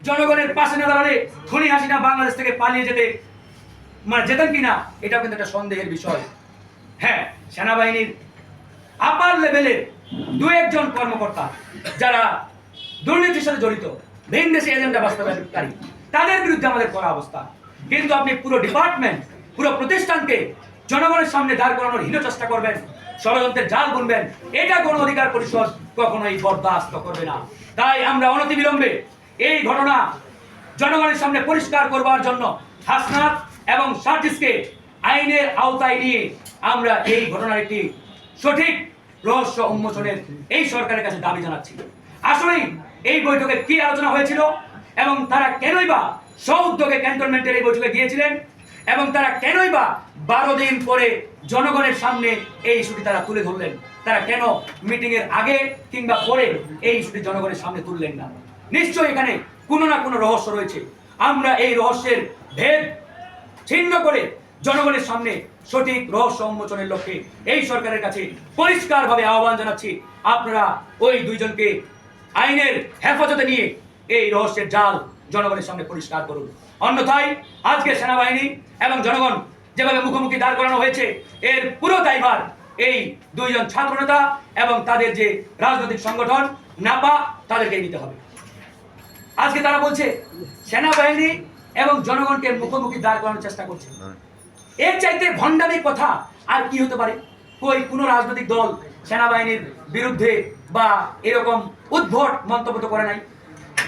জনগণের পাশে না দাঁড়ালে খুনি হাসিনা বাংলাদেশ থেকে পালিয়ে যেতেন কিনা এটাও কিন্তু একটা সন্দেহের বিষয়। হ্যাঁ, সেনাবাহিনীর আপার লেভেলের দু একজন কর্মকর্তা যারা দুর্নীতির সাথে জড়িত, ভিনদেশি এজেন্ডা বাস্তবায়নকারী, তাদের বিরুদ্ধে আমাদের করা অবস্থা। কিন্তু আপনি পুরো ডিপার্টমেন্ট, পুরো প্রতিষ্ঠানকে জনগণের সামনে দাঁড় করানোর হীন চেষ্টা করবেন, ষড়যন্ত্রের জাল বুনবেন, এটা গণ অধিকার পরিষদ কখনোই বরদাস্ত করবে না। তাই আমরা অনতিবিলম্বে এই ঘটনা জনগণের সামনে পরিষ্কার করবার জন্য হাসনাত এবং সার্জিসকে আইনের আওতায় নিয়ে আমরা এই ঘটনার একটি সঠিক রহস্য উন্মোচনের এই সরকারের কাছে দাবি জানাচ্ছি। আসলেই এই বৈঠকে কি আলোচনা হয়েছিল এবং তারা কেনই বা স্ব-উদ্যোগে ক্যান্টনমেন্টের এই বৈঠকে গিয়েছিলেন এবং তারা কেনই বা 12 দিন পরে জনগণের সামনে এই ইস্যুটি তারা তুলে ধরলেন, তারা কেন মিটিং এর আগে কিংবা পরে এই ইস্যুটি জনগণের সামনে তুললেন না? নিশ্চয়ই এখানে কোনো না কোনো রহস্য রয়েছে। আমরা এই রহস্যের ভেদ ছিন্ন করে জনগণের সামনে সঠিক রহস্য উন্মোচনের লক্ষ্যে এই সরকারের কাছে পরিষ্কারভাবে আহ্বান জানাচ্ছি, আপনারা ওই দুইজনকে আইনের হেফাজতে নিয়ে এই রহস্যের জাল জনগণের সামনে পরিষ্কার করুন। অন্যথায় আজকে সেনাবাহিনী এবং জনগণ যেভাবে মুখোমুখি দাঁড় করানো হয়েছে, এর পুরো দায়ভার এই দুইজন ছাত্রনেতা এবং তাদের যে রাজনৈতিক সংগঠন নাপা তাদেরকে নিতে হবে। আজকে তারা বলছে সেনাবাহিনী এবং জনগণকে মুখোমুখি দাঁড় করানোর চেষ্টা করছে। এর চাইতে ভণ্ডামি কথা আর কি হতে পারে? কই কোনো রাজনৈতিক দল সেনাবাহিনীর বিরুদ্ধে বা এরকম উদ্ভট মন্তব্য করে নাই,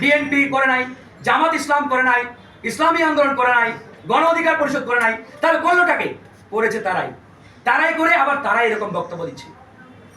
বিএনপি করে নাই, জামাত ইসলাম করে নাই, ইসলামী আন্দোলন করে নাই, গণ অধিকার পরিষদ করে নাই। তারা করলোটাকে করেছে তারাই করে আবার তারাই এরকম বক্তব্য দিচ্ছে।